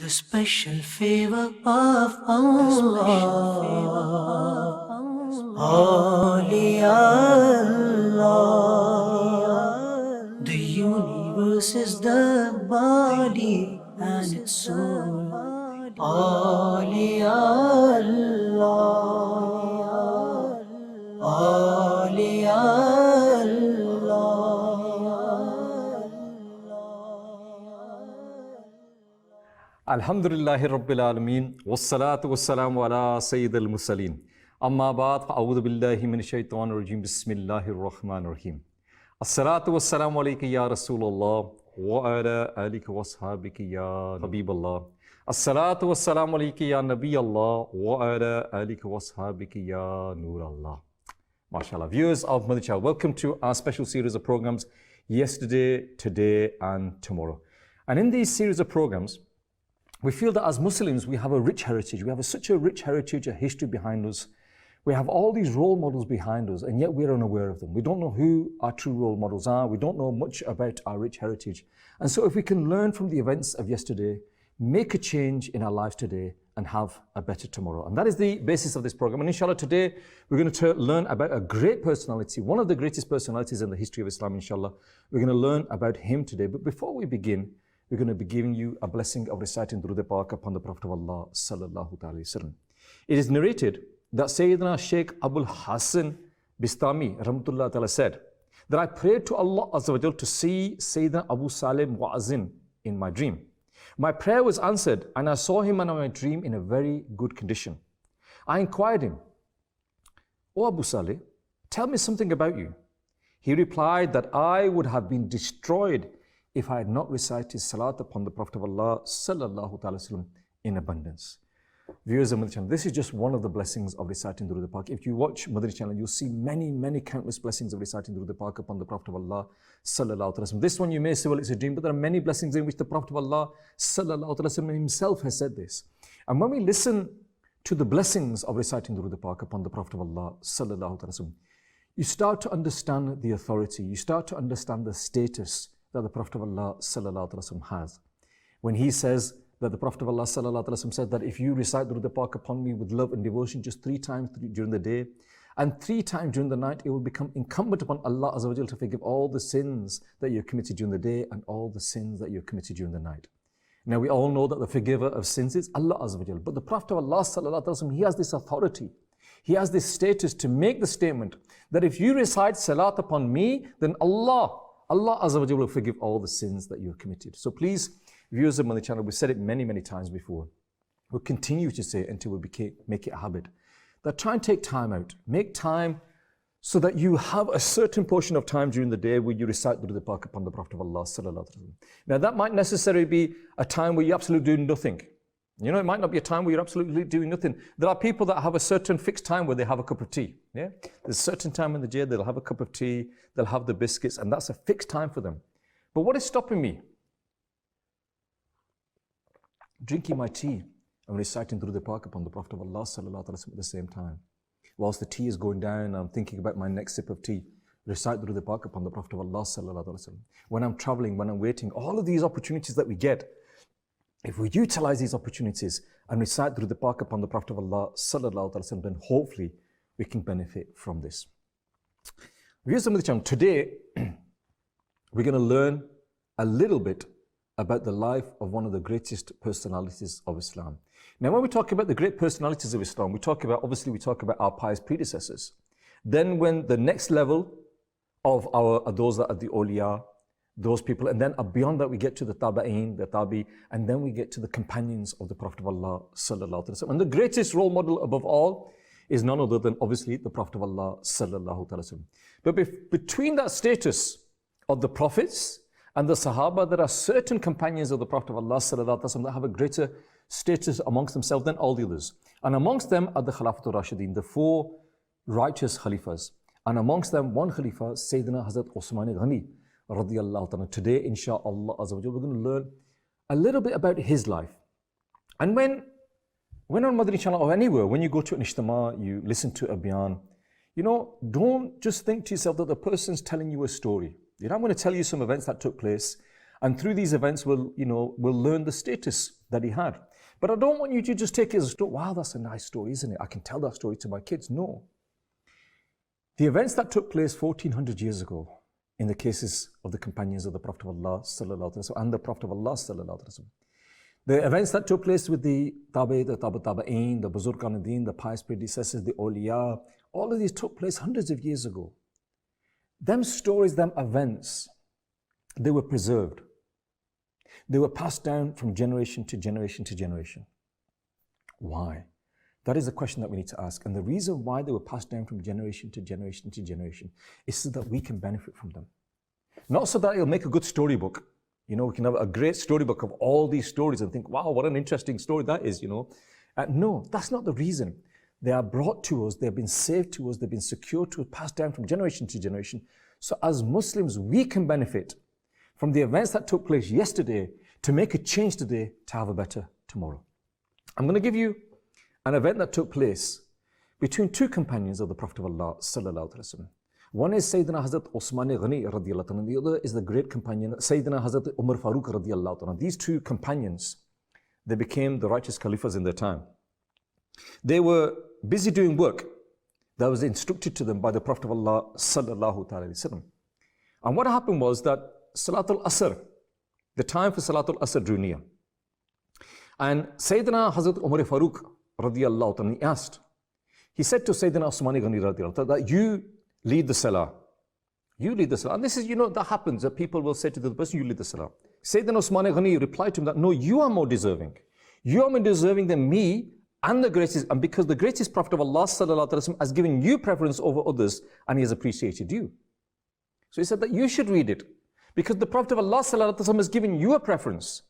The special favor of Allah. Awliya Allah. The universe is the body and its soul. Awliya Allah. Awliya Allah. Alhamdulillahi Rabbil Alameen, wassalatu wassalamu ala Sayyid al-Mursaleen. Amma ba'd, fa'awudhu billahi min shaitanir rajim, bismillahir rahmanir rahim. As-salatu wassalamu alayka ya Rasulullah, wa ala alika wa ashabika ya Habiballah. As-salatu wassalamu alayka ya Nabi Allah, wa ala alika wa ashabika ya Nur Allah. MashaAllah. Viewers of Madani Channel, welcome to our special series of programs, Yesterday, Today and Tomorrow. And in these series of programs, we feel that as Muslims, we have a rich heritage. We have such a rich heritage, a history behind us. We have all these role models behind us, and yet we're unaware of them. We don't know who our true role models are. We don't know much about our rich heritage. And so if we can learn from the events of yesterday, make a change in our lives today, and have a better tomorrow. And that is the basis of this program. And inshallah, today we're going to learn about a great personality, one of the greatest personalities in the history of Islam, inshallah. We're going to learn about him today. But before we begin, we're going to be giving you a blessing of reciting Durud Pak upon the Prophet of Allah sallallahu alaihi wasallam. It is narrated that Sayyidina Sheikh Abul Hassan Bistami rahmatullah ta'ala said that I prayed to Allah Azza wa Jal to see Sayyidina Abu Salim Mu'azzin in my dream. My prayer was answered and I saw him in my dream in a very good condition. I inquired him, "O Abu Salih, tell me something about you." He replied that I would have been destroyed if I had not recited salat upon the Prophet of Allah sallallahu alaihi wasallam in abundance. Viewers of Madani Channel, this is just one of the blessings of reciting Durud Pak. If you watch Madani Channel, you'll see many countless blessings of reciting Durud Pak upon the Prophet of Allah sallallahu alaihi wasallam. This one you may say, well, it's a dream, but there are many blessings in which the Prophet of Allah sallallahu alaihi wasallam himself has said this. And when we listen to the blessings of reciting Durud Pak upon the Prophet of Allah sallallahu alaihi wasallam, you start to understand the authority, you start to understand the status that the Prophet of Allah sallallahu alaihi wasallam has. When he says that the Prophet of Allah sallallahu alaihi wasallam said that if you recite Durud Pak upon me with love and devotion just 3 times during the day and 3 times during the night, it will become incumbent upon Allah Azza wa Jal to forgive all the sins that you committed during the day and all the sins that you committed during the night. Now we all know that the forgiver of sins is Allah Azza wa Jal, but the Prophet of Allah sallallahu alaihi wasallam, he has this authority. He has this status to make the statement that if you recite salat upon me, then Allah Azza wa Jalla will forgive all the sins that you have committed. So please, viewers of Madani Channel, we've said it many times before. We'll continue to say it until we make it a habit. That try and take time out. Make time so that you have a certain portion of time during the day where you recite Durud Pak upon the Prophet of Allah sallallahu alaihi wasallam. Now that might necessarily be a time where you absolutely do nothing. You know, it might not be a time where you're absolutely doing nothing. There are people that have a certain fixed time where they have a cup of tea. Yeah, there's a certain time in the day they'll have a cup of tea, they'll have the biscuits, and that's a fixed time for them. But what is stopping me? Drinking my tea and reciting Durud Pak upon the Prophet of Allah sallallahu alaihi wasallam at the same time. Whilst the tea is going down, I'm thinking about my next sip of tea. Recite Durud Pak upon the Prophet of Allah sallallahu alaihi wasallam. When I'm traveling, when I'm waiting, all of these opportunities that we get, if we utilize these opportunities and recite Durud Pak upon the Prophet of Allah sallallahu alaihi wasallam, then hopefully we can benefit from this. Viewers of Madani Channel, today we're going to learn a little bit about the life of one of the greatest personalities of Islam. Now, when we talk about the great personalities of Islam, we talk about our pious predecessors. Then when the next level of those that are the awliya, those people, and then beyond that we get to the tabi'een, the tabi, and then we get to the companions of the Prophet of Allah sallallahu alaihi wasallam. And the greatest role model above all is none other than obviously the Prophet of Allah sallallahu alaihi wasallam. But between that status of the prophets and the Sahaba, there are certain companions of the Prophet of Allah sallallahu alaihi wasallam that have a greater status amongst themselves than all the others. And amongst them are the Khalifatul Rashidin, the 4 righteous Khalifas. And amongst them one Khalifa, Sayyiduna Usman Ghani. Today, inshaAllah, we're going to learn a little bit about his life. And when on Madani Channel or anywhere, when you go to an ijtima, you listen to a bayan, you know, don't just think to yourself that the person's telling you a story. You know, I'm going to tell you some events that took place, and through these events, we'll learn the status that he had. But I don't want you to just take it as a story. Wow, that's a nice story, isn't it? I can tell that story to my kids. No. The events that took place 1400 years ago in the cases of the companions of the Prophet of Allah and the Prophet of Allah, the events that took place with the Tabi, the Tabi'in, the Buzurgan Deen, the pious predecessors, the Awliya, all of these took place hundreds of years ago. Them stories, them events, they were preserved. They were passed down from generation to generation to generation. Why? That is a question that we need to ask. And the reason why they were passed down from generation to generation to generation is so that we can benefit from them. Not so that it'll make a good storybook. You know, we can have a great storybook of all these stories and think, wow, what an interesting story that is, you know. No, that's not the reason. They are brought to us, they've been saved to us, they've been secured to us, passed down from generation to generation. So as Muslims, we can benefit from the events that took place yesterday to make a change today to have a better tomorrow. I'm going to give you an event that took place between two companions of the Prophet of Allah sallallahu alaihi wasallam. One is Sayyiduna Hazrat Usman Ghani radiallahu anhu, and the other is the great companion Sayyiduna Hazrat Umar Farooq radiallahu anhu. These two companions, they became the righteous caliphs in their time. They were busy doing work that was instructed to them by the Prophet of Allah sallallahu alaihi wasallam. And what happened was that Salatul Asr, the time for Salatul Asr drew near. And Sayyidina Hazrat Umar Farooq radiallahu anhu, he asked, he said to Sayyidina Usman Ghani radiallahu anhu, that you lead the salah. You lead the salah. And this is, you know, that happens, that people will say to the person, you lead the salah. Sayyidina Usman Ghani replied to him that, no, you are more deserving. You are more deserving than me and the greatest, and because the greatest Prophet of Allah sallallahu alaihi wasallam has given you preference over others and he has appreciated you. So he said that you should read it because the Prophet of Allah sallallahu alaihi wasallam has given you a preference.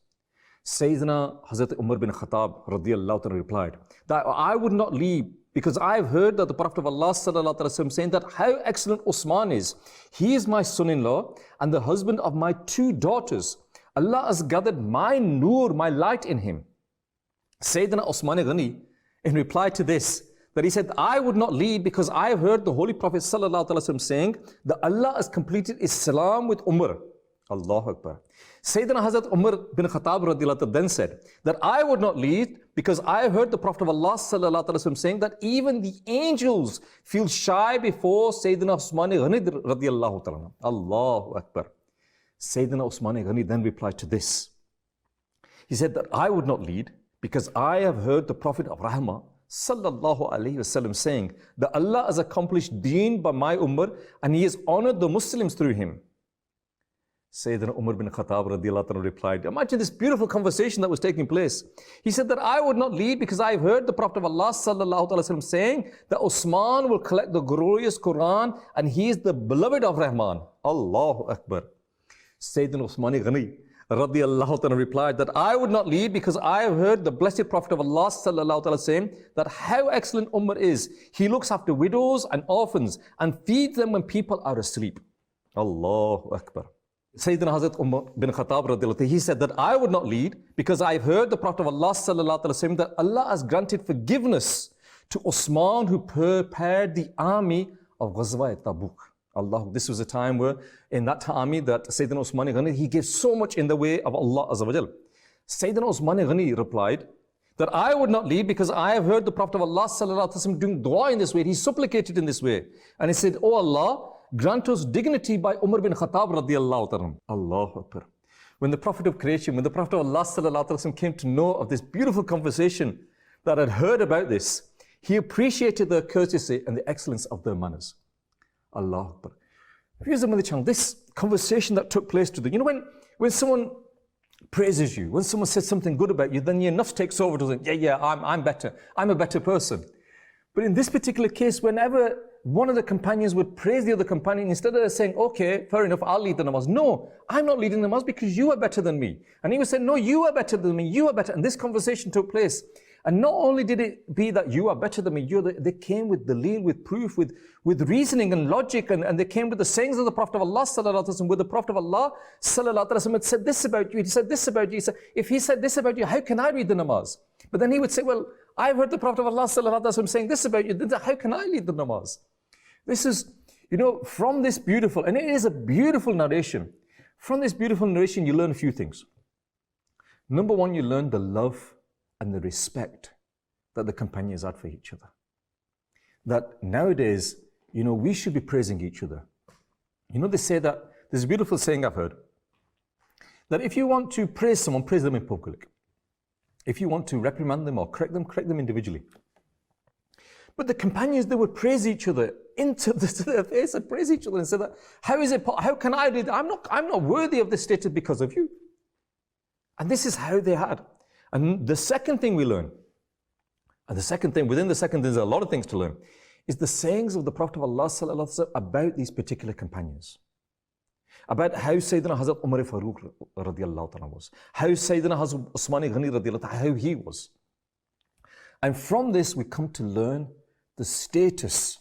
Sayyidina Hazrat Umar bin Khattab radiallahu anhu replied that I would not leave because I've heard that the Prophet of Allah sallallahu alaihi wasallam saying that how excellent Usman is. He is my son-in-law and the husband of my two daughters. Allah has gathered my nur, my light in him. Sayyidina Usman Ghani, in reply to this, that he said, I would not lead because I have heard the Holy Prophet sallallahu alaihi wasallam saying that Allah has completed Islam with Umar. Allahu Akbar. Sayyidina Hazrat Umar bin Khattab radiallahu anhu then said that I would not lead because I heard the Prophet of Allah sallallahu alaihi wasallam saying that even the angels feel shy before Sayyidina Usman Ghani radiallahu ta'ala. Allahu Akbar. Sayyidina Usman Ghani then replied to this. He said that I would not lead because I have heard the Prophet of Rahmah sallallahu alaihi wasallam saying that Allah has accomplished deen by my ummah and he has honored the Muslims through him. Sayyidina Umar bin Khattab radiallahu anhu replied, imagine this beautiful conversation that was taking place. He said that I would not lead because I've heard the Prophet of Allah sallallahu alaihi wasallam saying that Usman will collect the glorious Quran and he is the beloved of Rahman. Allahu Akbar. Sayyidina Usman Ghani radiallahu anhu replied that I would not lead because I have heard the blessed Prophet of Allah sallallahu alaihi wasallam saying that how excellent Umar is. He looks after widows and orphans and feeds them when people are asleep. Allahu Akbar. Sayyidina Hazrat Umar bin Khattab radiallahu anhu, he said that I would not lead because I've heard the Prophet of Allah sallallahu alaihi wasallam that Allah has granted forgiveness to Usman who prepared the army of Ghazwa Tabuk. Allah, this was a time where in that army that Sayyidina Usman Ghani, he gave so much in the way of Allah Azza wa Jal. Sayyidina Usman Ghani replied that I would not lead because I have heard the Prophet of Allah sallallahu alaihi wasallam doing dua in this way. He supplicated in this way. And he said, oh Allah, grant us dignity by Umar bin Khattab radiallahu ta'ala. Allahu Akbar. When the Prophet of creation, when the Prophet of Allah sallallahu alaihi wasallam came to know of this beautiful conversation that had heard about this, he appreciated their courtesy and the excellence of their manners. Allahu Akbar. Here's the Madani Channel. This conversation that took place today, you know, when someone praises you, when someone says something good about you, then your nafs takes over to say, yeah, I'm better. I'm a better person. But in this particular case, whenever one of the companions would praise the other companion, instead of saying, okay, fair enough, I'll lead the namaz. No, I'm not leading the namaz because you are better than me. And he would say, no, you are better than me, you are better. And this conversation took place. And not only did it be that you are better than me, they came with daleel, with proof, with reasoning and logic, and they came with the sayings of the Prophet of Allah sallallahu alaihi wasallam, where the Prophet of Allah sallallahu alaihi wasallam had said this about you, he said this about you. He said, if he said this about you, how can I read the namaz? But then he would say, well, I've heard the Prophet of Allah sallallahu alaihi wasallam saying this about you, then how can I lead the namaz? This is, you know, from this beautiful, and it is a beautiful narration. From this beautiful narration, you learn a few things. Number one, you learn the love and the respect that the companions had for each other. That nowadays, we should be praising each other. They say that, there's a beautiful saying I've heard, that if you want to praise someone, praise them in public. If you want to reprimand them or correct them individually. But the companions, they would praise each other to their face and praise each other and say that, how can I do that? I'm not worthy of this status because of you. And this is how they had. And the second thing we learn, and within the second, there's a lot of things to learn, is the sayings of the Prophet of Allah sallallahu alaihi wasallam about these particular companions. About how Sayyiduna Hazrat Umar Farooq radiallahu ta'ala was. How Sayyiduna Hazrat Usman Ghani radiallahu ta'ala, how he was. And from this, we come to learn the status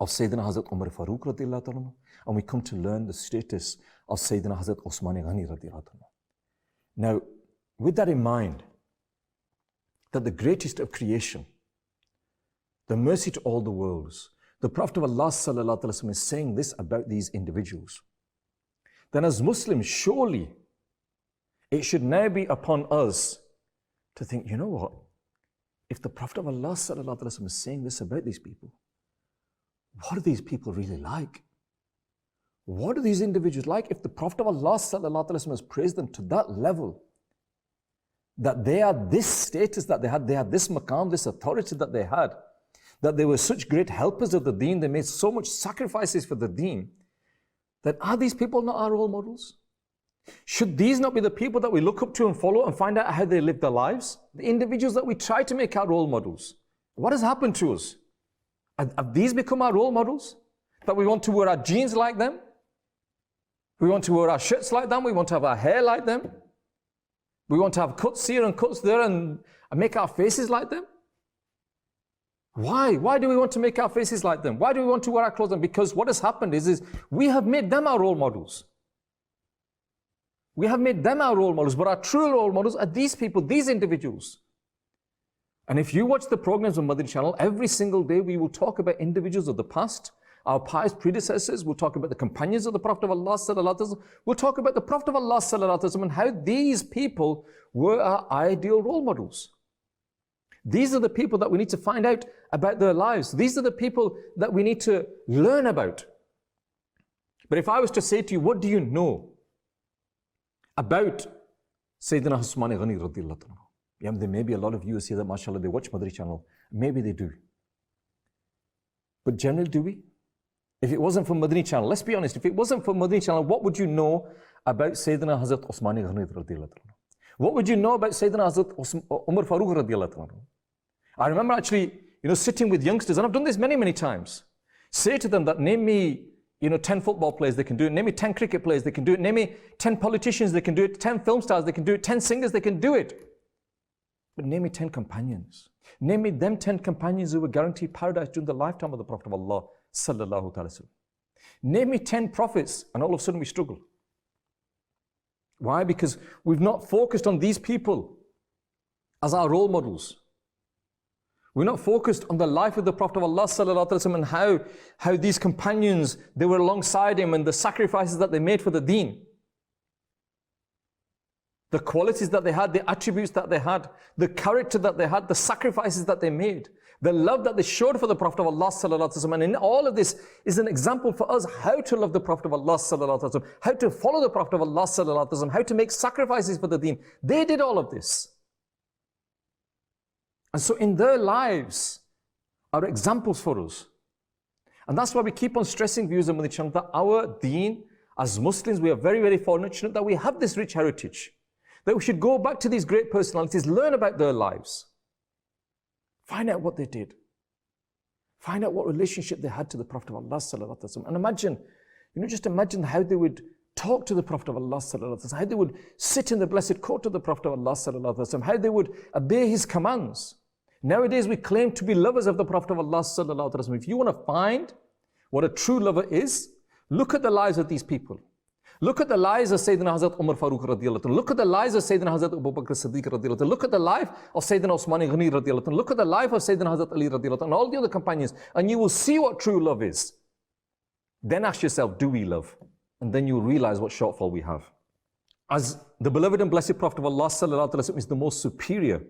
of Sayyiduna Hazrat Umar Farooq radiallahu ta'ala, and we come to learn the status of Sayyiduna Hazrat Usman Ghani radiallahu ta'ala. Now, with that in mind, that the greatest of creation, the mercy to all the worlds, the Prophet of Allah sallallahu alaihi wasallam is saying this about these individuals. Then as Muslims, surely it should now be upon us to think, you know what? If the Prophet of Allah sallallahu alaihi wasallam is saying this about these people, what are these people really like? What are these individuals like? If the Prophet of Allah sallallahu alaihi wasallam has praised them to that level, that they had this status that they had this maqam, this authority that they had, that they were such great helpers of the deen, they made so much sacrifices for the deen, that are these people not our role models? Should these not be the people that we look up to and follow and find out how they live their lives? The individuals that we try to make our role models. What has happened to us? Have these become our role models? That we want to wear our jeans like them? We want to wear our shirts like them? We want to have our hair like them? We want to have cuts here and cuts there and make our faces like them? Why? Why do we want to make our faces like them? Why do we want to wear our clothes? Because what has happened is we have made them our role models. We have made them our role models, but our true role models are these people, these individuals. And if you watch the programs on Madani Channel, every single day we will talk about individuals of the past, our pious predecessors, we'll talk about the companions of the Prophet of Allah sallallahu alaihi wasallam, we'll talk about the Prophet of Allah sallallahu alaihi wasallam and how these people were our ideal role models. These are the people that we need to find out about their lives. These are the people that we need to learn about. But if I was to say to you, what do you know about Sayyiduna Usman Ghani radiallahu anhu? Yeah, there may be a lot of you who say that, mashallah, they watch Madani Channel. Maybe they do. But generally, do we? If it wasn't for Madani Channel, let's be honest, if it wasn't for Madani Channel, what would you know about Sayyiduna Hazrat Usman Ghani radiallahu anhu? What would you know about Sayyiduna Hazrat Umar Farooq radiallahu anhu? I remember actually, sitting with youngsters, and I've done this many, many times. Say to them that name me, 10 football players, they can do it. Name me 10 cricket players, they can do it. Name me 10 politicians, they can do it. 10 film stars, they can do it. 10 singers, they can do it. But name me 10 companions. Name me them 10 companions who were guaranteed paradise during the lifetime of the Prophet of Allah sallallahu alaihi wasallam. Name me 10 prophets, and all of a sudden we struggle. Why? Because we've not focused on these people as our role models. We're not focused on the life of the Prophet of Allah sallallahu alaihi wasallam and how these companions, they were alongside him and the sacrifices that they made for the deen. The qualities that they had, the attributes that they had, the character that they had, the sacrifices that they made, the love that they showed for the Prophet of Allah sallallahu alaihi wasallam. And in all of this is an example for us how to love the Prophet of Allah sallallahu alaihi wasallam, how to follow the Prophet of Allah sallallahu alaihi wasallam, how to make sacrifices for the deen. They did all of this. And so in their lives are examples for us. And that's why we keep on stressing, viewers on Madani Channel, that our deen, as Muslims, we are very, very fortunate that we have this rich heritage. That we should go back to these great personalities, learn about their lives. Find out what they did. Find out what relationship they had to the Prophet of Allah sallallahu alaihi wasallam. And imagine, just imagine how they would talk to the Prophet of Allah sallallahu alaihi wasallam, how they would sit in the blessed court of the Prophet of Allah sallallahu alaihi wasallam, how they would obey his commands. Nowadays we claim to be lovers of the Prophet of Allah sallallahu alaihi wasallam. If you want to find what a true lover is, look at the lives of these people. Look at the lives of Sayyidina Hazrat Umar Farooq radiallahu anhu. Look at the lives of Sayyidina Hazrat Abu Bakr Siddiq radiallahu anhu. Look at the life of Sayyidina Usman Ghani radiallahu anhu. Look at the life of Sayyidina Hazrat Ali radiallahu anhu and all the other companions, and you will see what true love is. Then ask yourself, do we love? And then you'll realize what shortfall we have. As the beloved and blessed Prophet of Allah sallallahu alaihi wasallam is the most superior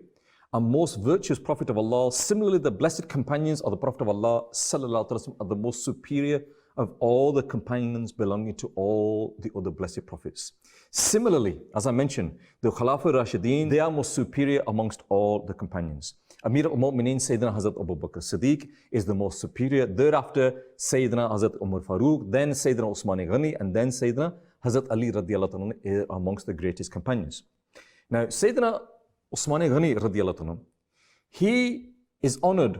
and most virtuous Prophet of Allah, similarly the blessed companions of the Prophet of Allah sallallahu alaihi wasallam are the most superior of all the companions belonging to all the other blessed prophets. Similarly, as I mentioned, the Khulafa Rashideen, they are most superior amongst all the companions. Amir al-Mu'mineen Sayyidina Hazrat Abu Bakr Siddiq is the most superior. Thereafter, Sayyidina Hazrat Umar Farooq, then Sayyidina Usman Ghani, and then Sayyidina Hazrat Ali radiallahu anhu amongst the greatest companions. Now, Sayyidina Usman Ghani radiallahu anhu, he is honored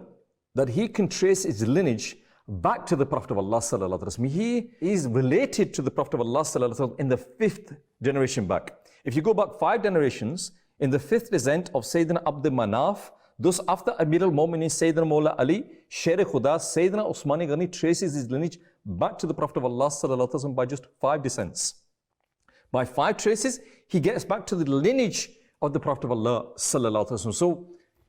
that he can trace his lineage back to the Prophet of Allah sallallahu alaihi wasallam. He is related to the Prophet of Allah sallallahu alaihi wasallam in the 5th generation back. If you go back 5 generations, in the 5th descent of Sayyidina Abd Manaf, thus after Amir al-Mu'mineen Sayyidina Mawla Ali, Sher Khuda, Sayyidina Usman Ghani traces his lineage back to the Prophet of Allah sallallahu alaihi wasallam by just 5 descents. By 5 traces, he gets back to the lineage of the Prophet of Allah sallallahu alaihi wasallam. So,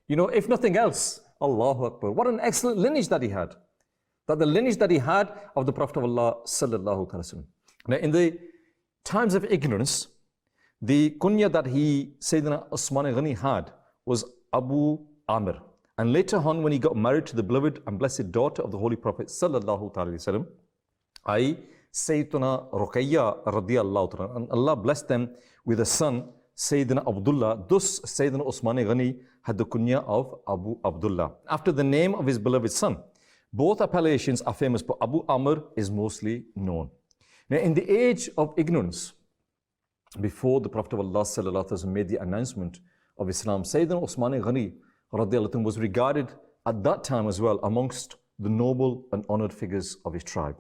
if nothing else, Allahu Akbar, what an excellent lineage that he had. That the lineage that he had of the Prophet of Allah sallallahu alaihi wasallam. Now, in the times of ignorance, the kunya that Sayyidina Usman Ghani had was Abu Amr. And later on, when he got married to the beloved and blessed daughter of the Holy Prophet sallallahu alaihi wasallam, Sayyiduna Ruqayya radiyallahu ta'ala, and Allah blessed them with a son, Sayyidina Abdullah. Thus, Sayyidina Usman Ghani had the kunya of Abu Abdullah, after the name of his beloved son. Both appellations are famous, but Abu Amr is mostly known. Now, in the age of ignorance, before the Prophet of Allah sallallahu alaihi wasallam made the announcement of Islam, Sayyidina Usman Ghani radiyallahu anhu was regarded at that time as well amongst the noble and honored figures of his tribe.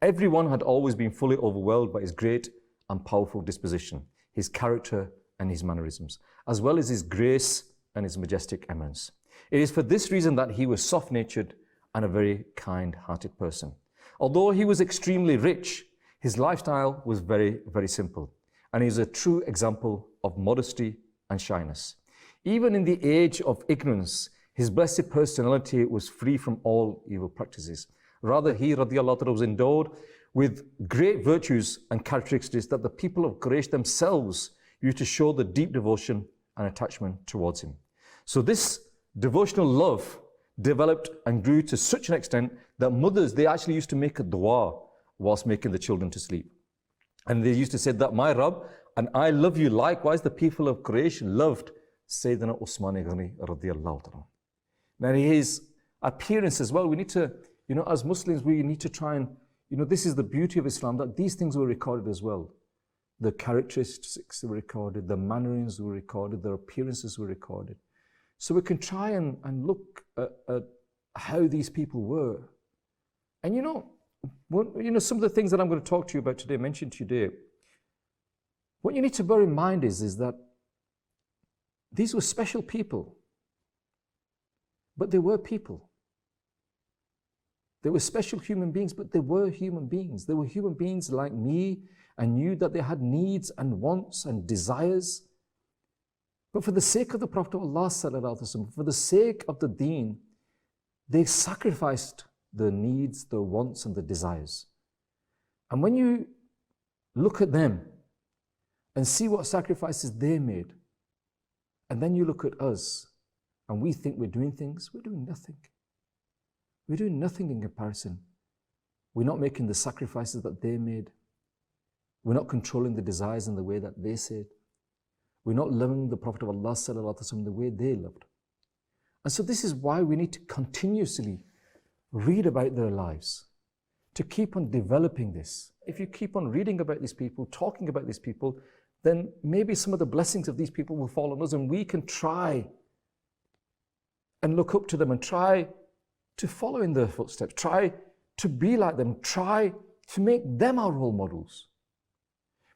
Everyone had always been fully overwhelmed by his great and powerful disposition, his character and his mannerisms, as well as his grace and his majestic eminence. It is for this reason that he was soft-natured and a very kind-hearted person. Although he was extremely rich, his lifestyle was very, very simple, and he is a true example of modesty and shyness. Even in the age of ignorance, his blessed personality was free from all evil practices. Rather, he radiallahu anhu was endowed with great virtues and characteristics that the people of Quraysh themselves used to show the deep devotion and attachment towards him. So this devotional love developed and grew to such an extent that mothers, they actually used to make a dua whilst making the children to sleep. And they used to say that my Rabb, and I love you likewise, the people of Quraysh loved Sayyidina Usman Ghani radiallahu ta'ala. Now his appearance as well, we need to, as Muslims, we need to try and, this is the beauty of Islam, that these things were recorded as well. The characteristics were recorded, the mannerings were recorded, their appearances were recorded. So we can try and look at how these people were. And some of the things that I'm going to talk to you about today, mention to you today, what you need to bear in mind is that these were special people, but they were people. They were special human beings, but they were human beings. They were human beings like me and you, that they had needs and wants and desires. But for the sake of the Prophet of Allah sallallahu alaihi wasallam, for the sake of the deen, they sacrificed their needs, their wants and their desires. And when you look at them and see what sacrifices they made, and then you look at us and we think we're doing things, we're doing nothing. We're doing nothing in comparison. We're not making the sacrifices that they made. We're not controlling the desires in the way that they said. We're not loving the Prophet of Allah sallallahu alaihi wasallam the way they loved. And so this is why we need to continuously read about their lives, to keep on developing this. If you keep on reading about these people, talking about these people, then maybe some of the blessings of these people will fall on us, and we can try and look up to them and try to follow in their footsteps, try to be like them, try to make them our role models,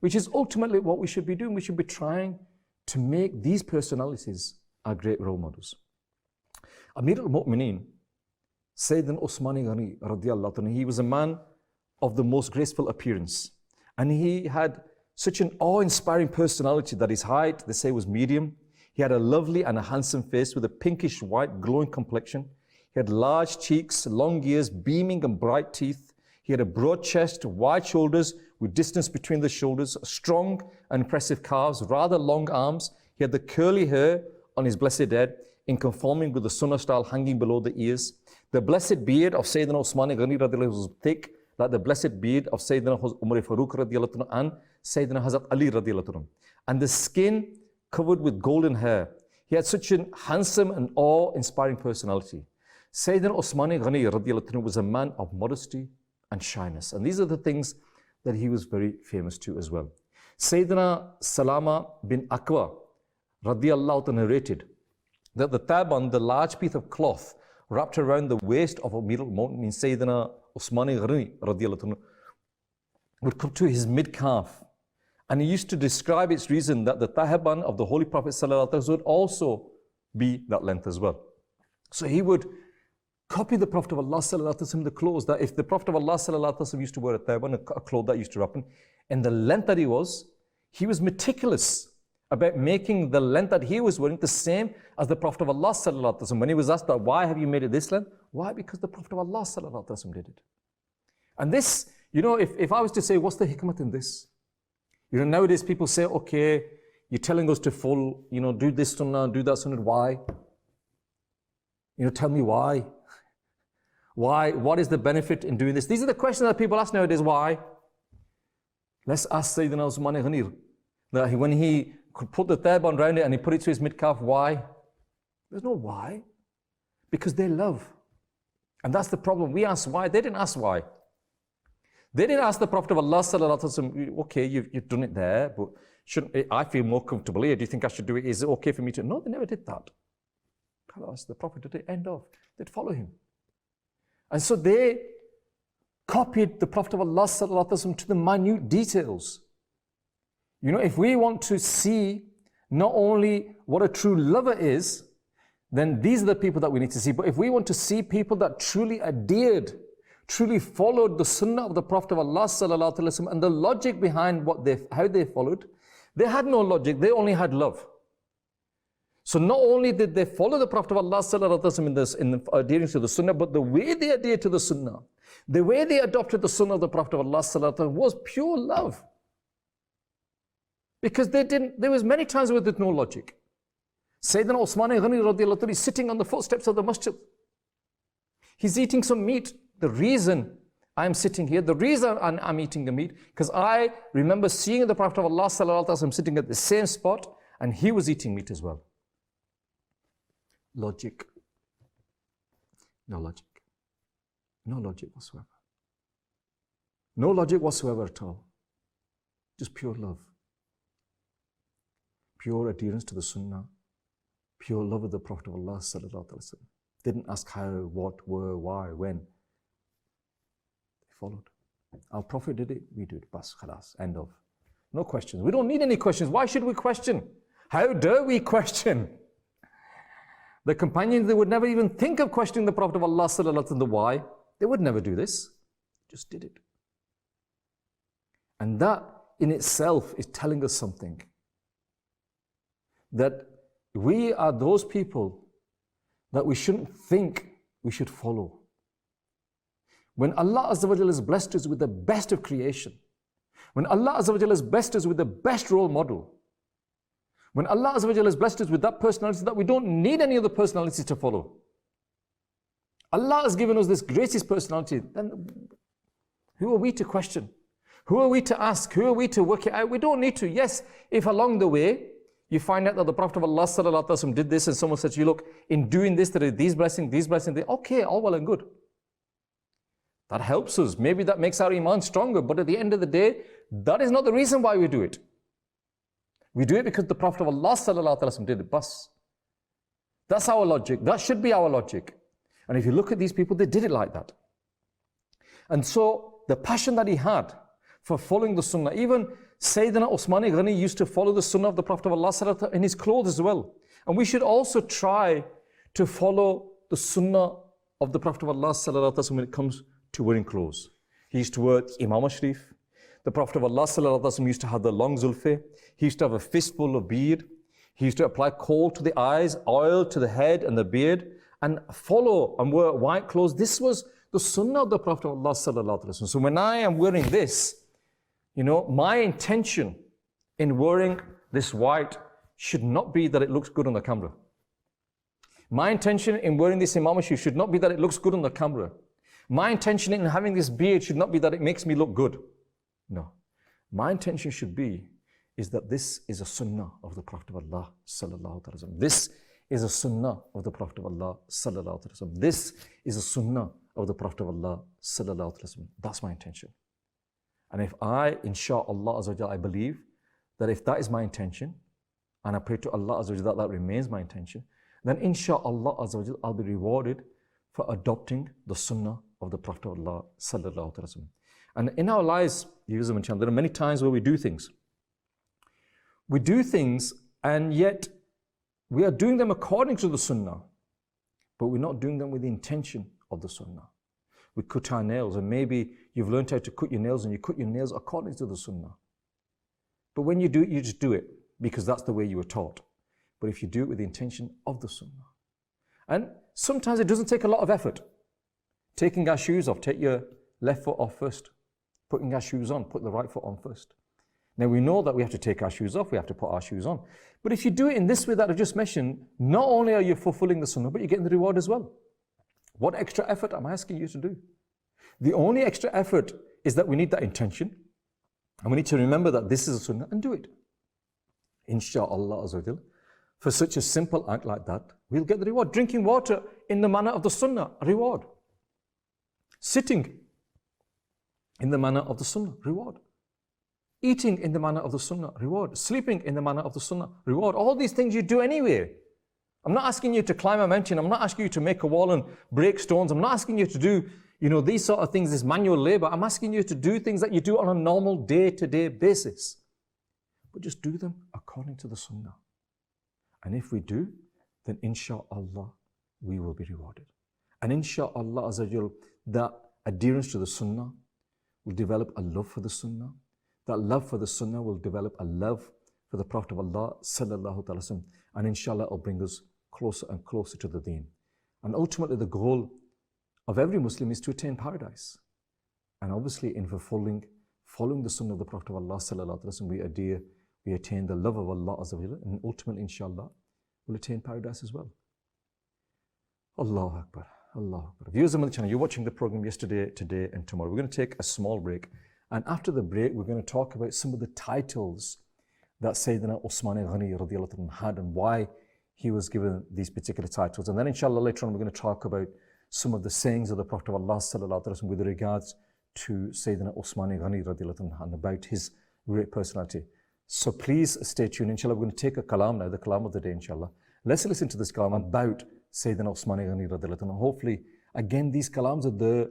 which is ultimately what we should be doing. We should be trying to make these personalities our great role models. Amir al-Mu'mineen, Sayyidina Usman Ghani radiyallahu anhu, he was a man of the most graceful appearance, and he had such an awe-inspiring personality that his height, they say, was medium. He had a lovely and a handsome face with a pinkish white glowing complexion. He had large cheeks, long ears, beaming and bright teeth. He He had a broad chest, wide shoulders with distance between the shoulders, strong and impressive calves, rather long arms. He had the curly hair on his blessed head in conforming with the Sunnah style hanging below the ears. The blessed beard of Sayyiduna Usman Ghani radiallahu was thick, like the blessed beard of Sayyidina Umar Farooq radiallahu and Sayyidina Hazrat Ali radiallahu. And the skin covered with golden hair. He had such a handsome and awe-inspiring personality. Sayyidina Usman Ghani radiallahu was a man of modesty and shyness. And these are the things that he was very famous to as well. Sayyidina Salama bin Aqwa radiallahu narrated that the taban, the large piece of cloth wrapped around the waist of Amir al-Mu'minin Sayyidina Usman Ghani radiallahu would come to his mid-calf. And he used to describe its reason that the tahaban of the Holy Prophet ﷺ would also be that length as well. So he would copy the Prophet of Allah ﷺ, the clothes, that if the Prophet of Allah ﷺ used to wear a tahaban, a cloth that used to wrap him, and the length that he was meticulous about making the length that he was wearing the same as the Prophet of Allah ﷺ. When he was asked that, why have you made it this length? Why? Because the Prophet of Allah ﷺ did it. And this, if I was to say, what's the hikmah in this? Nowadays people say, okay, you're telling us to follow, do this sunnah, do that sunnah. Why? Tell me why. Why? What is the benefit in doing this? These are the questions that people ask nowadays. Why? Let's ask Sayyidina Usman Ghani that when he could put the taban around it and he put it to his mid-calf, why? There's no why. Because they love. And that's the problem. We ask why. They didn't ask why. They didn't ask the Prophet of Allah ﷺ, okay, you've done it there, but I feel more comfortable here. Do you think I should do it? Is it okay for me to? No, they never did that. The Prophet did it, end of. They'd follow him. And so they copied the Prophet of Allah ﷺ to the minute details. If we want to see not only what a true lover is, then these are the people that we need to see. But if we want to see people that truly adhered, truly followed the sunnah of the Prophet of Allah ﷺ and the logic behind how they followed, they had no logic, they only had love. So not only did they follow the Prophet of Allah ﷺ in adhering to the sunnah, but the way they adhered to the sunnah, the way they adopted the sunnah of the Prophet of Allah ﷺ was pure love. Because there was many times where there's no logic. Sayyidina Usman Ghani radiallahu anhu is sitting on the footsteps of the masjid. He's eating some meat. The reason I'm sitting here, the reason I'm eating the meat, because I remember seeing the Prophet of Allah ﷺ sitting at the same spot and he was eating meat as well. Logic. No logic. No logic whatsoever. No logic whatsoever at all. Just pure love. Pure adherence to the sunnah. Pure love of the Prophet of Allah ﷺ. Didn't ask how, what, where, why, when. They followed. Our Prophet did it, we do it. Bas, khalas, end of. No questions. We don't need any questions. Why should we question? How dare we question? The companions, they would never even think of questioning the Prophet of Allah ﷺ, the why. They would never do this. Just did it. And that in itself is telling us something. That we are those people that we shouldn't think we should follow. When Allah Azza wa Jalla has blessed us with the best of creation, when Allah Azza wa Jalla has blessed us with the best role model, when Allah Azza wa Jalla has blessed us with that personality that we don't need any other personalities to follow, Allah has given us this greatest personality, then who are we to question? Who are we to ask? Who are we to work it out? We don't need to. Yes, if along the way you find out that the Prophet of Allah ﷺ did this and someone said to you, look, in doing this, there are these blessings, okay, all well and good. That helps us. Maybe that makes our iman stronger. But at the end of the day, that is not the reason why we do it. We do it because the Prophet of Allah ﷺ did it. Bas. That's our logic. That should be our logic. And if you look at these people, they did it like that. And so the passion that he had for following the sunnah, even Sayyidina Usman Ghani used to follow the sunnah of the Prophet of Allah in his clothes as well. And we should also try to follow the sunnah of the Prophet of Allah when it comes to wearing clothes. He used to wear Imam Sharif. The Prophet of Allah used to have the long zulfi. He used to have a fistful of beard. He used to apply kohl to the eyes, oil to the head and the beard, and follow and wear white clothes. This was The Sunnah of the Prophet of Allah sallallahu alaihi wasallam. So when I am wearing this, my intention in wearing this white should not be that it looks good on the camera. My intention in wearing this imam shoe should not be that it looks good on the camera. My intention in having this beard should not be that it makes me look good. No. My intention should be is that this is a sunnah of the Prophet of Allah sallallahu alaihi wasallam. This is a sunnah of the Prophet of Allah sallallahu alaihi wasallam. This is a sunnah of the Prophet of Allah sallallahu alaihi wasallam. That's my intention. And if I, insha'Allah azza wa jalla, I believe that if that is my intention, and I pray to Allah azza wa jalla that remains my intention, then insha'Allah azza wa jalla, I'll be rewarded for adopting the sunnah of the Prophet of Allah sallallahu alaihi wasallam. And in our lives, there are many times where we do things. We do things and yet we are doing them according to the sunnah, but we're not doing them with the intention of the sunnah. We cut our nails, and maybe you've learned how to cut your nails and you cut your nails according to the sunnah. But when you do it, you just do it because that's the way you were taught. But if you do it with the intention of the sunnah. And sometimes it doesn't take a lot of effort. Taking our shoes off, take your left foot off first. Putting our shoes on, put the right foot on first. Now we know that we have to take our shoes off, we have to put our shoes on. But if you do it in this way that I've just mentioned, not only are you fulfilling the sunnah, but you're getting the reward as well. What extra effort am I asking you to do? The only extra effort is that we need that intention. And we need to remember that this is a sunnah and do it. Insha'Allah azza wa jal. For such a simple act like that, we'll get the reward. Drinking water in the manner of the sunnah, reward. Sitting in the manner of the sunnah, reward. Eating in the manner of the sunnah, reward. Sleeping in the manner of the sunnah, reward. All these things you do anyway. I'm not asking you to climb a mountain. I'm not asking you to make a wall and break stones. I'm not asking you to do, these sort of things, this manual labor. I'm asking you to do things that you do on a normal day-to-day basis. But just do them according to the sunnah. And if we do, then insha'Allah, we will be rewarded. And insha'Allah azza wa jal, that adherence to the sunnah will develop a love for the sunnah. That love for the sunnah will develop a love for the Prophet of Allah sallallahu alaihi wasallam. And inshallah, it will bring us closer and closer to the deen. And ultimately, the goal of every Muslim is to attain paradise. And obviously, in following the sunnah of the Prophet of Allah sallallahu alaihi wasallam, we attain the love of Allah azza wa jalla, and ultimately, inshallah, we'll attain paradise as well. Allahu Akbar. Allahu Akbar. Viewers of Madani Channel, you're watching the program yesterday, today, and tomorrow. We're going to take a small break. And after the break, we're going to talk about some of the titles that Sayyiduna Usman Ghani radiallahu anhu had and why he was given these particular titles. And then inshallah later on, we're going to talk about some of the sayings of the Prophet of Allah sallallahu alaihi wasallam with regards to Sayyiduna Usman Ghani radiallahu anhu and about his great personality. So please stay tuned. Inshallah, we're going to take a kalam now, the kalam of the day, inshallah. Let's listen to this kalam about Sayyiduna Usman Ghani radiallahu anhu. Hopefully, again, these kalams are there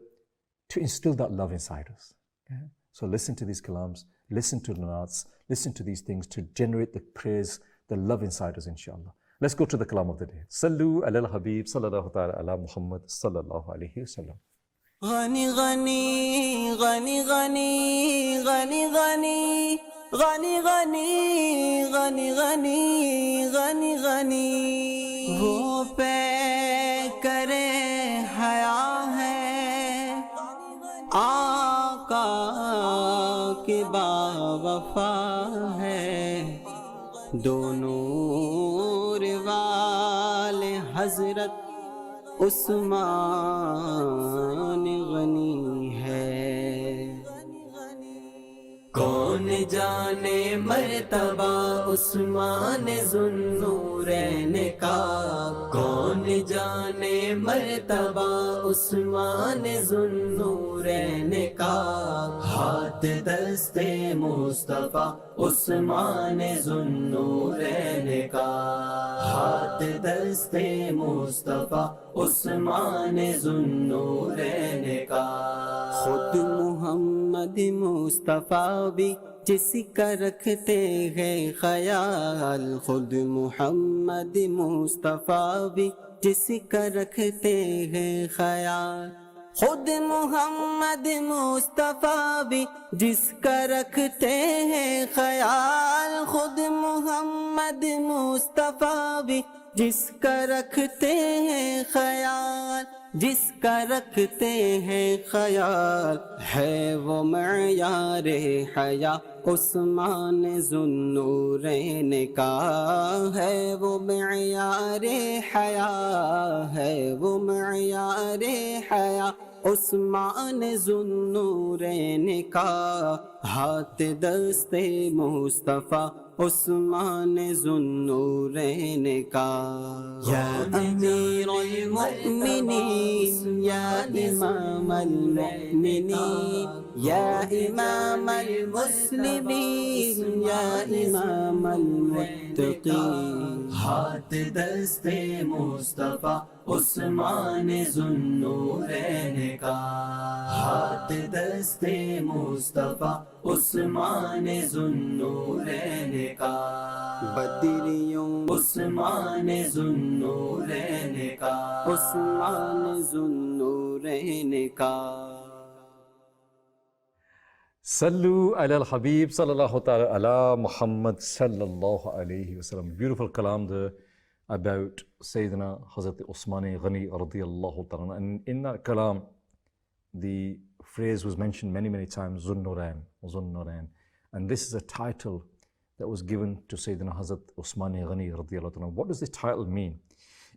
to instill that love inside us. Okay? So listen to these kalams, listen to the naats, listen to these things to generate the praise, the love inside us, inshallah. Let's go to the kalam of the day. Sallu ala al-Habib, sallallahu ta'ala ala Muhammad, sallallahu alayhi wa sallam. Ghani, Ghani, Ghani, Ghani, Ghani, Ghani, Ghani, Ghani, Ghani, Ghani, Ghani, Ghani. वो पे करे हया है आका के बावफा है दोनों वाले हजरत उस्मान गनी है कौन जाने मर्तबा उस्मान ज़ुन्नूरैन का कौन जाने मर्तबा उस्मान ज़ुन्नूरैन का हाथ दस्ते मुस्तफ़ा उस्मान ज़ुन्नूरैन का हाथ दस्ते मुस्तफ़ा उस्मान ज़ुन्नूरैन का खुद मोहम्मद मुस्तफ़ा भी जिसका रखते हैं ख्याल खुद मोहम्मद मुस्तफ़ा भी जिसका रखते हैं ख्याल खुद मोहम्मद मुस्तफ़ा भी जिसका रखते हैं ख्याल खुद मोहम्मद मुस्तफ़ा भी जिसका रखते हैं ख्याल, जिसका रखते हैं ख्याल, है वो मयारे हया उस्मान ज़ुन्नूरैन का, है वो मयारे हया, है वो मयारे हया उस्मान ज़ुन्नूरैन का। हाथ दस्ते मुस्तफ़ा उस्मान ज़ुन्नूरैन का। या अमीरुल मुमिनीन, या इमामल मुमिनीन, या इमामल मुस्लिमीन, या इमामल मुत्तक़ीन। हाथ दस्ते मुस्तफ़ा उस्मान ज़ुन्नूरैन का, हाथ दस्ते मुस्तफ़ा उस्मान ज़ुन्नूरैन का। बदरियों उस्मान ज़ुन्नूरैन का, उस्मान ज़ुन्नूरैन का। Sallu ala al-Habib sallallahu ta'ala ala Muhammad sallallahu alayhi wa sallam. Beautiful kalam there about Sayyidina Hazrat Usman Ghani radiyallahu ta'ala. And in that kalam, the phrase was mentioned many, many times, Zun-Nurayn, Zun-Nurayn. And this is a title that was given to Sayyidina Hazrat Usman Ghani radiyallahu ta'ala. What does this title mean?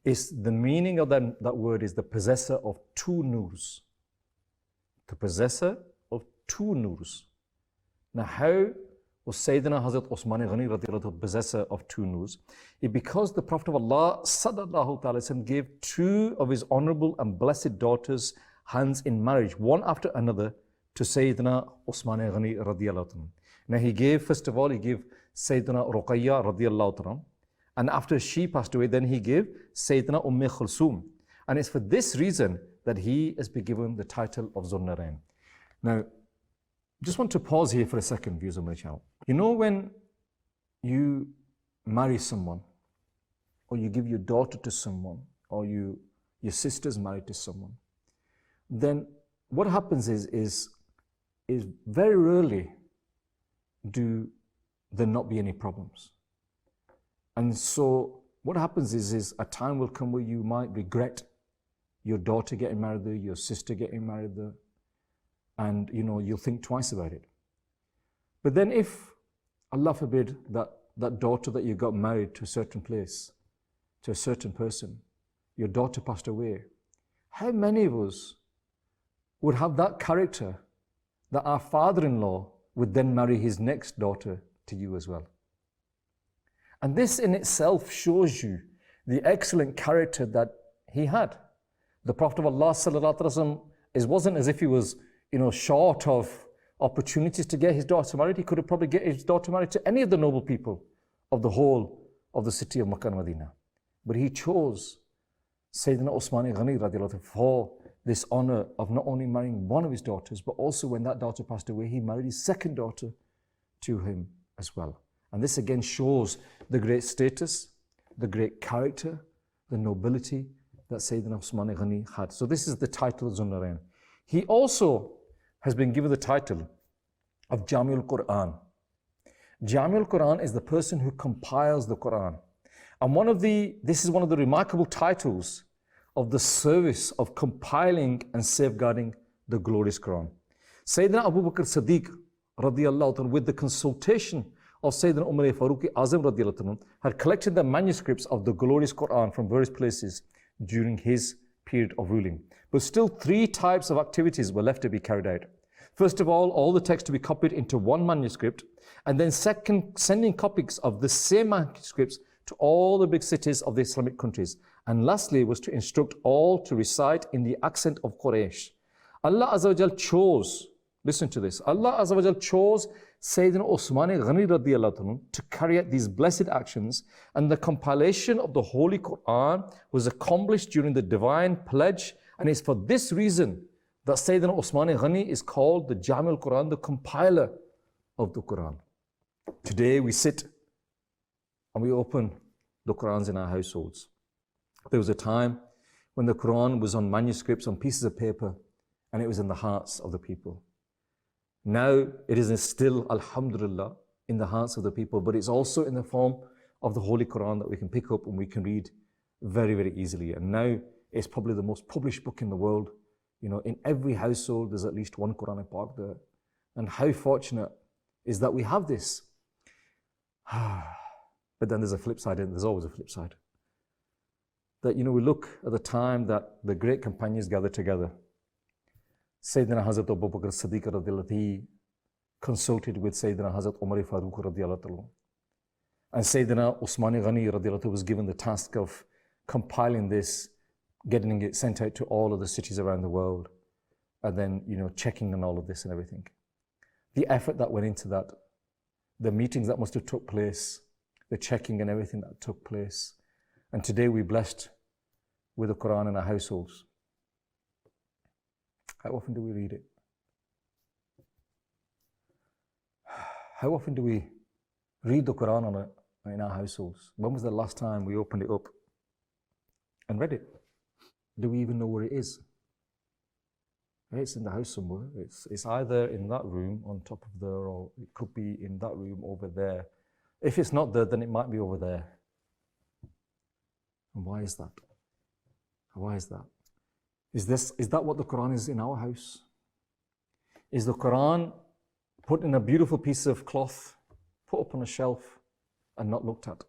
It's the meaning of that word is the possessor of two noors. The possessor of two noors. Now, how was Sayyidina Hazrat Usman Ghani radiyallahu possessor of two noors? Because the Prophet of Allah sallallahu ta'ala gave two of his honorable and blessed daughters hands in marriage, one after another, to Sayyidina Usman Ghani radiyallahu. Now he gave, first of all, he gave Sayyidina Ruqayya radiyallahu, and after she passed away, then he gave Sayyidina Khulsum. And it's for this reason that he has been given the title of Zun-Nurayn. Now, just want to pause here for a second, viewers of my channel. You know, when you marry someone, or you give your daughter to someone, or your sister's married to someone, then what happens is very rarely do there not be any problems. And so what happens is a time will come where you might regret your daughter getting married there, your sister getting married there, and you'll think twice about it. But then if, Allah forbid, that daughter that you got married to a certain place, to a certain person, your daughter passed away, how many of us would have that character that our father-in-law would then marry his next daughter to you as well? And this in itself shows you the excellent character that he had. The Prophet of Allah sallallahu alaihi wasallam, it wasn't as if he was short of opportunities to get his daughter married. He could have probably get his daughter married to any of the noble people of the whole of the city of Makkah and Medina. But he chose Sayyidina Usman Ghani radiallahu for this honor of not only marrying one of his daughters, but also when that daughter passed away, he married his second daughter to him as well. And this again shows the great status, the great character, the nobility that Sayyidina Usman Ghani had. So this is the title of Zun-Nurayn. He also has been given the title of Jami'ul Quran. Jami'ul Quran is the person who compiles the Quran. And this is one of the remarkable titles of the service of compiling and safeguarding the glorious Quran. Sayyidina Abu Bakr Siddiq radiyallahu anhu, with the consultation of Sayyidina Umar Farooq Azam radiyallahu anhu, had collected the manuscripts of the glorious Quran from various places during his period of ruling. But still 3 types of activities were left to be carried out. First of all the text to be copied into one manuscript, and then second, sending copies of the same manuscripts to all the big cities of the Islamic countries. And lastly was to instruct all to recite in the accent of Quraysh. Allah Azza wa Jal chose, listen to this, Allah Azza wa Jal chose Sayyidina Usman Ghani radiyallahu anhu to carry out these blessed actions, and the compilation of the Holy Quran was accomplished during the divine pledge, and it's for this reason that Sayyidina Usman Ghani is called the Jami'ul Quran, the compiler of the Quran. Today we sit and we open the Qurans in our households. There was a time when the Quran was on manuscripts, on pieces of paper, and it was in the hearts of the people. Now it is still, alhamdulillah, in the hearts of the people, but it's also in the form of the Holy Quran that we can pick up and we can read very, very easily. And now it's probably the most published book in the world. You know, in every household, there's at least one Quranic park there. And how fortunate is that we have this. But then there's a flip side, and there's always a flip side. That, you know, we look at the time that the great companions gathered together. Sayyidina Hazrat Abu Bakr Siddiq radiallahu anhu, he consulted with Sayyidina Hazrat Umar Farooq radiallahu anhu. And Sayyidina Usman Ghani radiallahu anhu was given the task of compiling this, getting it sent out to all of the cities around the world, and then, you know, checking on all of this and everything. The effort that went into that, the meetings that must have took place, the checking and everything that took place. And today we're blessed with the Quran in our households. How often do we read it? How often do we read the Quran in our households? When was the last time we opened it up and read it? Do we even know where it is? It's in the house somewhere. It's either in that room on top of there, or it could be in that room over there. If it's not there, then it might be over there. And why is that? Why is that? Is that what the Quran is in our house? Is the Quran put in a beautiful piece of cloth, put up on a shelf, and not looked at?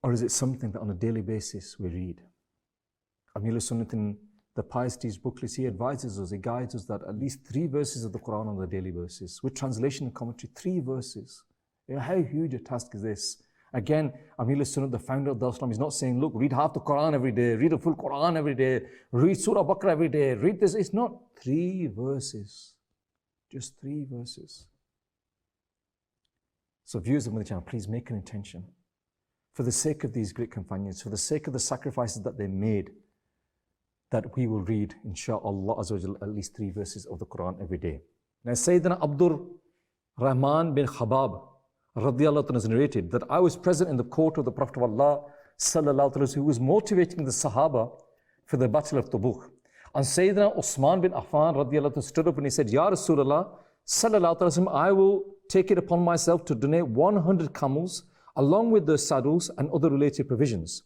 Or is it something that on a daily basis we read? Amir Sunnah in the Pieties booklets, he advises us, he guides us that at least 3 verses of the Quran on the daily basis, with translation and commentary, 3 verses. You know, how huge a task is this? Again, Amir Sunnah, the founder of the Islam, is not saying, look, read half the Quran every day, read a full Quran every day, read Surah Baqarah every day, read this. It's not 3 verses, just 3 verses. So viewers of Madani Channel, please make an intention. For the sake of these great companions, for the sake of the sacrifices that they made, that we will read, inshaAllah, at least 3 verses of the Quran every day. Now, Sayyidina Abdur Rahman bin Khabab radiallahu anhu has narrated that I was present in the court of the Prophet of Allah sallallahu alaihi wasallam, who was motivating the Sahaba for the Battle of Tabuk. And Sayyidina Usman bin Affan radiallahu anhu stood up and he said, Ya Rasulullah sallallahu alaihi wasallam, I will take it upon myself to donate 100 camels along with the saddles and other related provisions.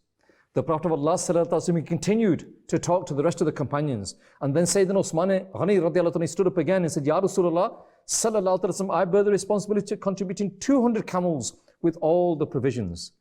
The Prophet of Allah sallallahu alaihi wasallam continued to talk to the rest of the companions. And then Sayyidina Usman Ghani radiallahu anhu stood up again and said, Ya Rasulullah sallallahu alaihi wasallam, I bear the responsibility of contributing 200 camels with all the provisions.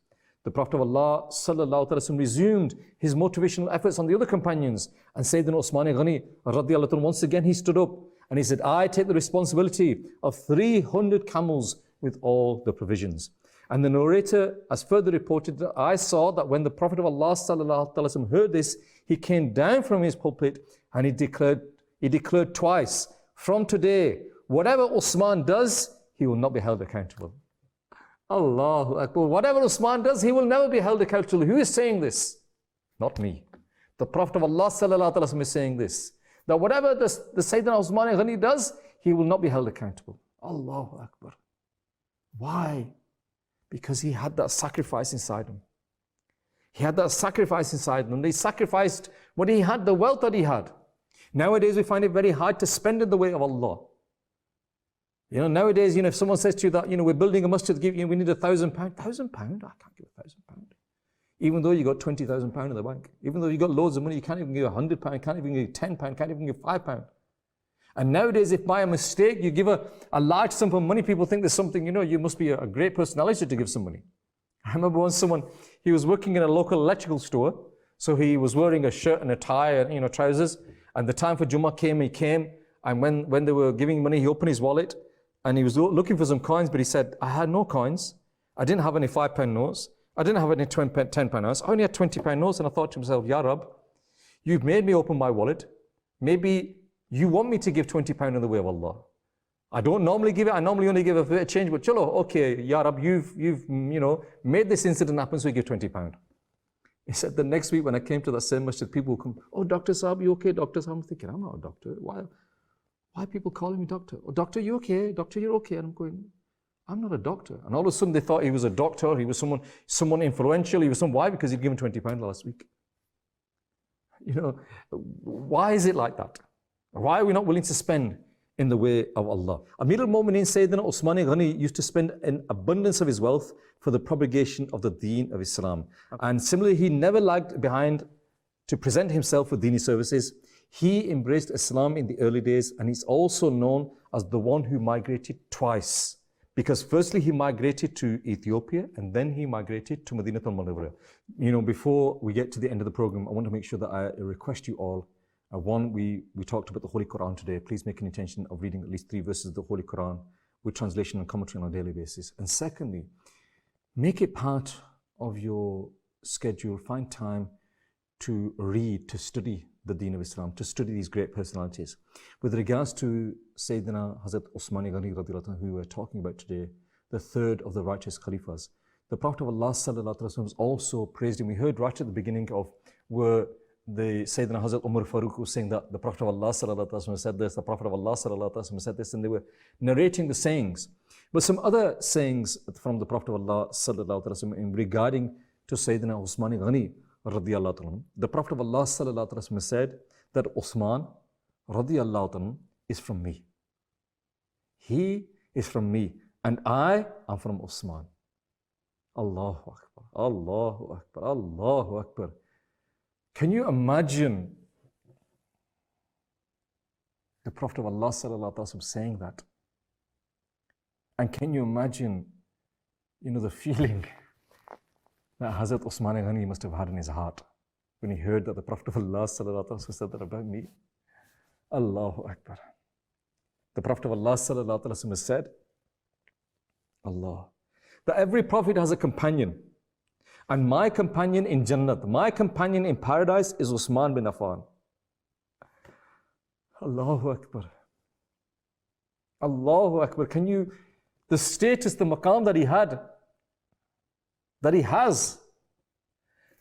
The Prophet of Allah sallallahu alaihi wasallam resumed his motivational efforts on the other companions. And Sayyidina Usman Ghani radiallahu anhu, once again he stood up and he said, I take the responsibility of 300 camels with all the provisions. And the narrator has further reported that I saw that when the Prophet of Allah sallallahu alaihi wasallam heard this, he came down from his pulpit and he declared twice, from today, whatever Usman does, he will not be held accountable. Allahu Akbar. Whatever Usman does, he will never be held accountable. Who is saying this? Not me. The Prophet of Allah sallallahu alaihi wasallam is saying this, that whatever the Sayyidina Usman Ghani does, he will not be held accountable. Allahu Akbar. Why? Because he had that sacrifice inside him. He had that sacrifice inside him. And he sacrificed what he had, the wealth that he had. Nowadays, we find it very hard to spend in the way of Allah. You know, nowadays, you know, if someone says to you that, you know, we're building a masjid, we need £1,000. £1,000? I can't give £1,000. Even though you got £20,000 in the bank. Even though you got loads of money, you can't even give £100, can't even give £10, can't even give £5. And nowadays, if by a mistake you give a large sum of money, people think there's something, you know, you must be a great personality to give some money. I remember once someone, he was working in a local electrical store. So he was wearing a shirt and a tie and, you know, trousers. And the time for Jummah came, he came. And when they were giving money, he opened his wallet and he was looking for some coins, but he said, I had no coins. I didn't have any £5 notes. I didn't have any £10 notes. I only had £20 notes. And I thought to myself, Ya Rab, you've made me open my wallet. Maybe you want me to give £20 in the way of Allah. I don't normally give it. I normally only give a bit of change, but chalo, okay, Ya Rab, you've you know, made this incident happen, so you give £20. He said the next week when I came to that same masjid, people would come, oh, Dr. Saab, you okay? Dr. Saab, I'm thinking, I'm not a doctor. Why are people calling me doctor? Oh, doctor, you okay? Doctor, you're okay. And I'm going, I'm not a doctor. And all of a sudden they thought he was a doctor. He was someone influential. He was why? Because he'd given £20 last week. You know, why is it like that? Why are we not willing to spend in the way of Allah. Amir al-Mu'mineen Sayyiduna Usman Ghani used to spend an abundance of his wealth for the propagation of the deen of Islam. And similarly, he never lagged behind to present himself with dini services. He embraced Islam in the early days, and he's also known as the one who migrated twice. Because firstly, he migrated to Ethiopia, and then he migrated to Madinah al-Munawwarah. You know, before we get to the end of the program, I want to make sure that I request you all, one, we talked about the Holy Quran today. Please make an intention of reading at least 3 verses of the Holy Quran with translation and commentary on a daily basis. And secondly, make it part of your schedule, find time to read, to study the Deen of Islam, to study these great personalities. With regards to Sayyidina Hazrat Usman Ghani radiallahu anhu, who we were talking about today, the third of the righteous Khalifas, the Prophet of Allah sallallahu alaihi wasallam also praised him. We heard right at the beginning of where the Sayyidina Hazrat Umar Farooq was saying that the Prophet of Allah sallallahu alaihi wasallam said this, the Prophet of Allah sallallahu alaihi wasallam said this, and they were narrating the sayings. But some other sayings from the Prophet of Allah sallallahu alaihi wasallam regarding to Sayyidina Usman Ghani radiallahu anhu. The Prophet of Allah sallallahu alaihi wasallam said that Usman radiallahu anhu is from me. He is from me, and I am from Usman. Allahu Akbar, Allahu Akbar, Allahu Akbar. Can you imagine the Prophet of Allah sallallahu alaihi wasallam saying that? And can you imagine, you know, the feeling that Hazrat Usman Ghani must have had in his heart when he heard that the Prophet of Allah sallallahu alaihi wasallam said that about me? Allahu Akbar. The Prophet of Allah sallallahu alaihi wasallam said, Allah, that every prophet has a companion. And my companion in Jannat, my companion in paradise is Usman bin Affan. Allahu Akbar. Allahu Akbar. Can you, the status, the maqam that he had, that he has,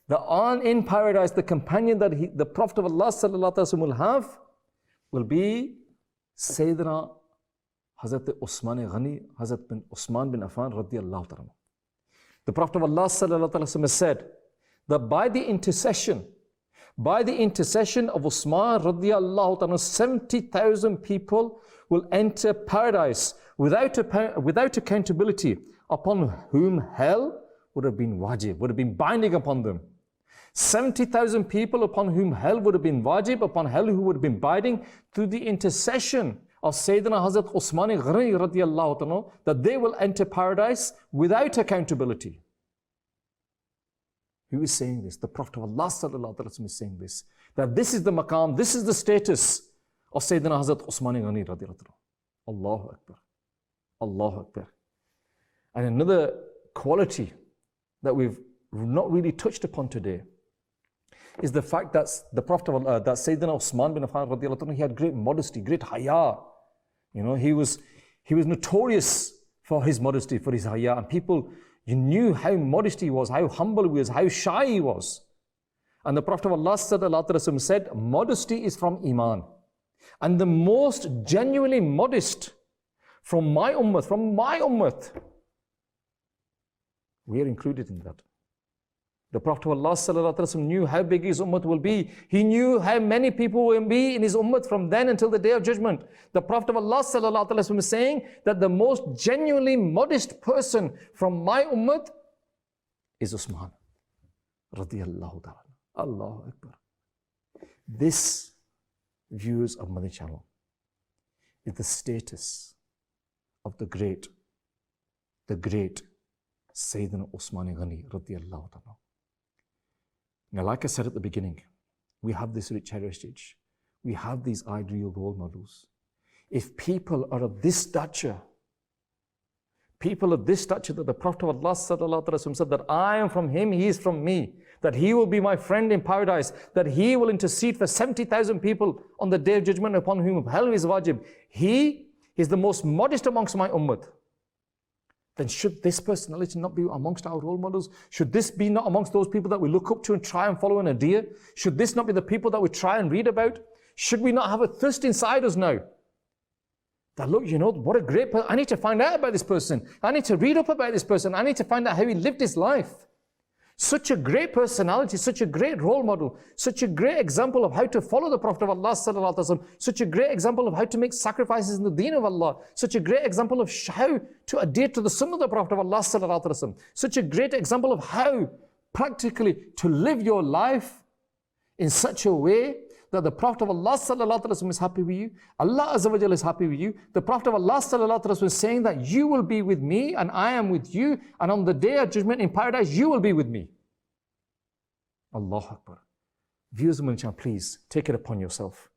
the on in paradise, the companion that the Prophet of Allah sallallahu alaihi wasallam will have, will be Sayyidina Hazrat Usman Ghani, Hazrat bin Usman bin Affan radiyallahu ta'ala. The Prophet of Allah sallallahu alaihi wasallam said that by the intercession of Usman radiyallahu ta'ala, 70,000 people will enter paradise without accountability, upon whom hell would have been wajib, would have been binding upon them. 70,000 people upon whom hell would have been wajib, upon hell who would have been binding, through the intercession of Sayyidina Hazrat Usman Ghani radiyallahu ta'ala, that they will enter paradise without accountability. Who is saying this? The Prophet of Allah sallallahu alaihi wasallam is saying this. That this is the maqam, this is the status of Sayyidina Hazrat Usman Ghani radiyallahu ta'ala. Allahu Akbar. Allahu Akbar. And another quality that we've not really touched upon today is the fact that the Prophet of Allah, that Sayyidina Usman bin Affan radiyallahu ta'ala, he had great modesty, great haya. You know, he was notorious for his modesty, for his haya, and people, you knew how modest he was, how humble he was, how shy he was. And the Prophet of Allah sallallahu alaihi wasallam said, modesty is from Iman. And the most genuinely modest from my ummah, we are included in that. The Prophet of Allah sallallahu alaihi wasallam knew how big his ummah will be. He knew how many people will be in his ummah from then until the day of judgment. The Prophet of Allah sallallahu alaihi wasallam is saying that the most genuinely modest person from my ummah is Usman radiyallahu ta'ala. Allahu Akbar. This, viewers of Madani Channel, is the status of the great Sayyiduna Usman Ghani radiyallahu ta'ala. Now, like I said at the beginning, we have this rich heritage. We have these ideal role models. If people are of this stature, that the Prophet of Allah sallallahu alaihi wasallam said that I am from him, he is from me, that he will be my friend in paradise, that he will intercede for 70,000 people on the day of judgment upon whom hell is wajib. He is the most modest amongst my ummah. Then should this personality not be amongst our role models? Should this be not amongst those people that we look up to and try and follow and adhere? Should this not be the people that we try and read about? Should we not have a thirst inside us now? That look, you know, what a great person. I need to find out about this person. I need to read up about this person. I need to find out how he lived his life. Such a great personality, such a great role model, such a great example of how to follow the Prophet of Allah sallallahu alaihi wasallam, such a great example of how to make sacrifices in the deen of Allah, such a great example of how to adhere to the Sunnah of the Prophet of Allah sallallahu alaihi wasallam, such a great example of how practically to live your life in such a way that the Prophet of Allah sallallahu alaihi wasallam is happy with you, Allah azza wa jalla is happy with you, the Prophet of Allah sallallahu alaihi wasallam is saying that you will be with me and I am with you, and on the day of judgment in paradise you will be with me. Allahu Akbar. Viewers of Madani Channel, please take it upon yourself.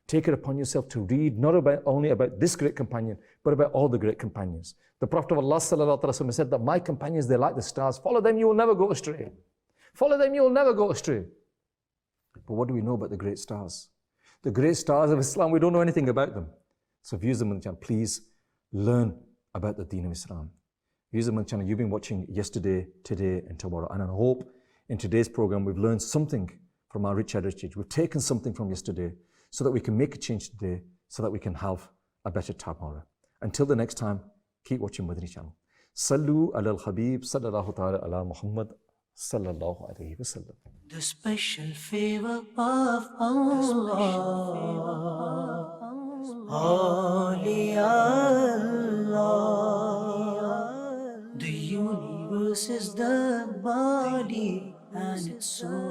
Take it upon yourself to read not only about this great companion, but about all the great companions. The Prophet of Allah sallallahu alaihi wasallam said that my companions, they're like the stars. Follow them, you will never go astray. Follow them, you will never go astray. But what do we know about the great stars? The great stars of Islam, we don't know anything about them. So viewers of Madani Channel, please learn about the deen of Islam. Viewers of Madani Channel, you've been watching yesterday, today and tomorrow. And I hope in today's program we've learned something from our rich heritage. We've taken something from yesterday so that we can make a change today, so that we can have a better tomorrow. Until the next time, keep watching Madani Channel. Sallu ala al-Habib sallallahu ta'ala ala Muhammad sallallahu alayhi wa sallam. The special favor of Allah, Holy Allah. The universe is the body and its soul.